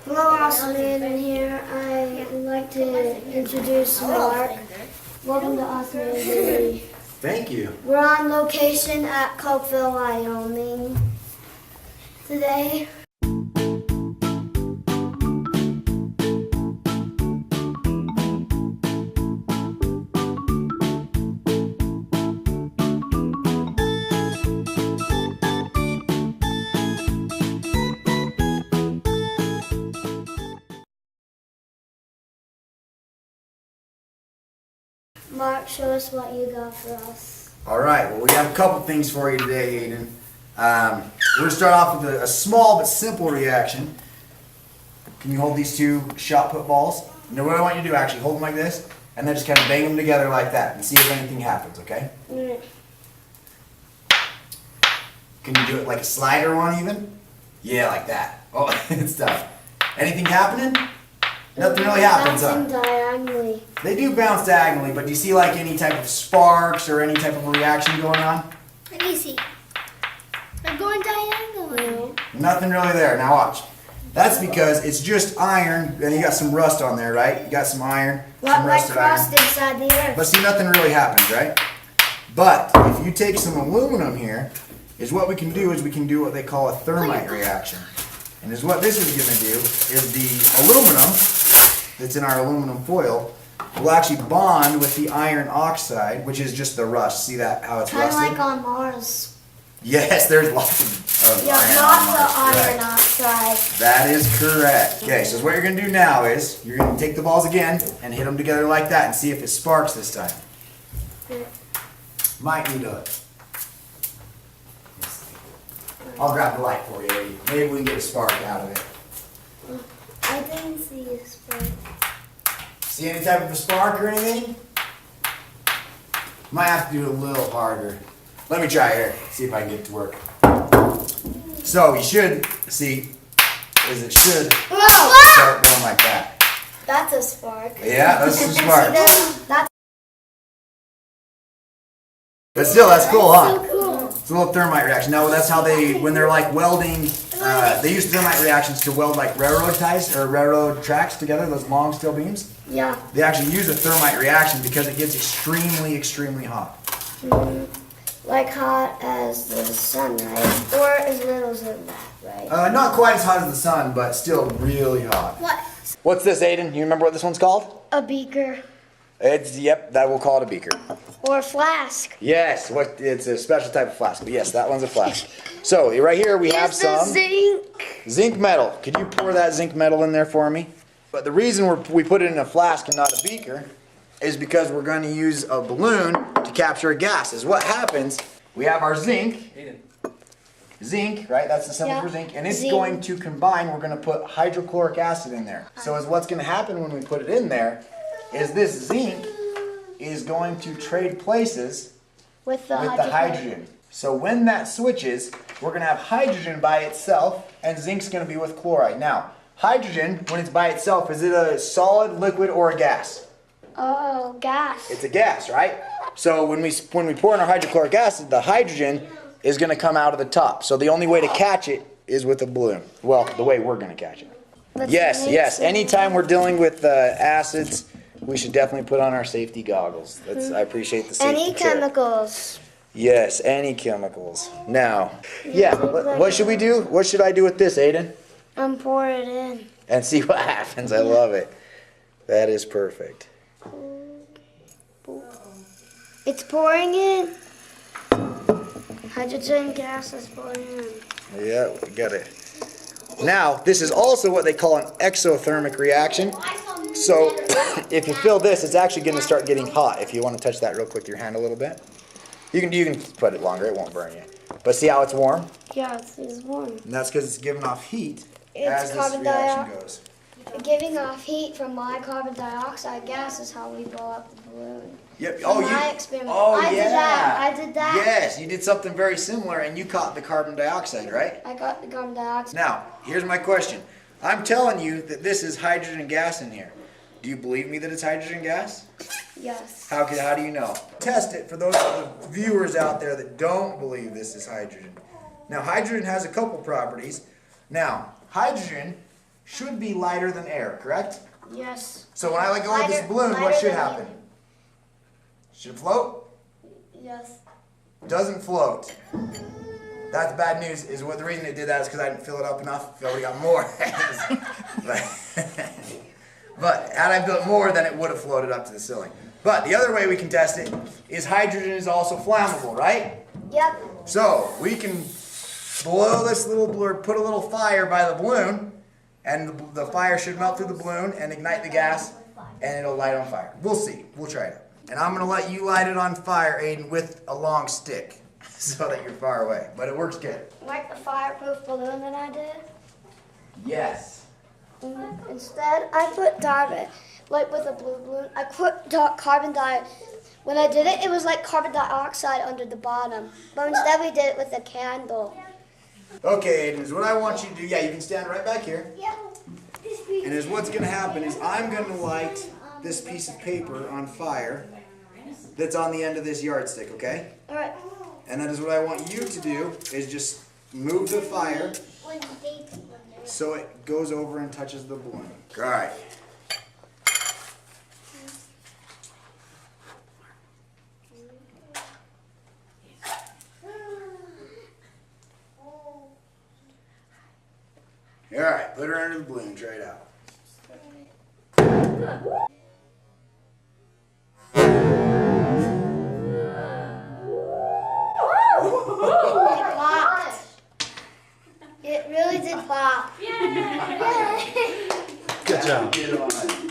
Hello, Ausome Aidyn here. I'd like to introduce Mark. Welcome to Ausome Aidyn. Thank you. We're on location at Cokeville, Wyoming today. Mark, show us what you got for us. All right, well, we have a couple things for you today, Aiden. We're going to start off with a small but simple reaction. Can you hold these two shot put balls? Now, what I want you to do, actually, hold them like this, and then just kind of bang them together like that and see if anything happens, okay? Can you do it like a slider one even? Yeah, like that. Oh, it's tough. Anything happening? Nothing really happens, huh? Bouncing diagonally. They do bounce diagonally, but do you see like any type of sparks or any type of reaction going on? Let me see. I'm going diagonally. Nothing really there. Now watch. That's because it's just iron, and you got some rust on there, right? You got some iron, some Like rusted iron. crust inside the earth. But see, nothing really happens, right? But if you take some aluminum here, is what we can do is we can do what they call a thermite reaction. And is what this is going to do is the aluminum that's in our aluminum foil will actually bond with the iron oxide, which is just the rust. See that, how it's Kind of rusted? like on Mars. Yes, there's lots of Yeah, iron not on the Mars, iron correct. oxide. That is correct. Okay, so what you're going to do now is you're going to take the balls again and hit them together like that and see if it sparks this time. Might need a... I'll grab the light for you, Eddie. Maybe we can get a spark out of it. I didn't see a spark. See any type of a spark or anything? Might have to do it a little harder. Let me try here, see if I can get it to work. So you should see, is it should Whoa! start going like that. That's a spark. Yeah, that's a spark. That's But still, that's cool, huh? so cool. It's a little thermite reaction. No, that's how they, when they're like welding, they use thermite reactions to weld like railroad ties or railroad tracks together, those long steel beams. Yeah. They actually use a thermite reaction because it gets extremely, extremely hot. Like hot as the sun, right? Or as little as that, right? Not quite as hot as the sun, but still really hot. What? What's this, Aiden? You remember what this one's called? A beaker. Yep, that we'll call it a beaker. Or a flask. Yes, it's a special type of flask. But yes, that one's a flask. So right here we have some zinc metal. Could you pour that zinc metal in there for me? But the reason we put it in a flask and not a beaker is because we're going to use a balloon to capture a gas. Is what happens, we have our zinc, right? That's the symbol for zinc. And it's going to combine, we're going to put hydrochloric acid in there. So is what's going to happen when we put it in there is this zinc is going to trade places with the hydrogen. So when that switches, we're going to have hydrogen by itself and zinc's going to be with chloride. Now, hydrogen, when it's by itself, is it a solid, liquid, or a gas? Oh, gas. It's a gas, right? So when we pour in our hydrochloric acid, the hydrogen is going to come out of the top. So the only way to catch it is with a balloon. Well, the way we're going to catch it. Yes. Anytime we're dealing with acids, we should definitely put on our safety goggles. I appreciate the safety Any tip. chemicals. Yes, any chemicals. Now, what should we do? What should I do with this, Aiden? Pour it in. And see what happens. I love it. That is perfect. It's pouring in. Hydrogen gas is pouring in. Yeah, we got it. Now, this is also what they call an exothermic reaction. So, if you fill this, it's actually going to start getting hot. If you want to touch that real quick with your hand a little bit. You can put it longer, it won't burn you. But see how it's warm? Yeah, it's warm. And that's because it's giving off heat It's as this carbon reaction goes. Giving off heat from my carbon dioxide gas is how we blow up the balloon. Yep. My experiment. Oh, I yeah. did that. I did that. Yes, you did something very similar, and you caught the carbon dioxide, right? I got the carbon dioxide. Now, here's my question. I'm telling you that this is hydrogen gas in here. Do you believe me that it's hydrogen gas? Yes. How do you know? Test it for those of the viewers out there that don't believe this is hydrogen. Now, hydrogen has a couple properties. Now, hydrogen should be lighter than air, correct? Yes. So when I let go of this Lighter- balloon, what lighter should than happen? Should it float? Yes. Doesn't float. That's bad news. Is what the reason it did that is because I didn't fill it up enough. I already got more. but had I built more, then it would have floated up to the ceiling. But the other way we can test it is hydrogen is also flammable, right? Yep. So we can blow this little, or put a little fire by the balloon, and the fire should melt through the balloon and ignite the gas, and it'll light on fire. We'll see. We'll try it out. And I'm going to let you light it on fire, Aiden, with a long stick, so that you're far away. But it works good. Like the fireproof balloon that I did. Yes. Instead, I put diamond, like with a blue balloon. I put carbon dioxide. When I did it, it was like carbon dioxide under the bottom. But instead, we did it with a candle. Okay, Aiden, is what I want you to do. Yeah, you can stand right back here. Yep. And is what's going to happen is I'm going to light this piece of paper on fire that's on the end of this yardstick, okay? All right. And that is what I want you to do is just move the fire so it goes over and touches the balloon. All right. All right, put her under the balloon, try it out. It popped. It really did pop. Good job. Get on.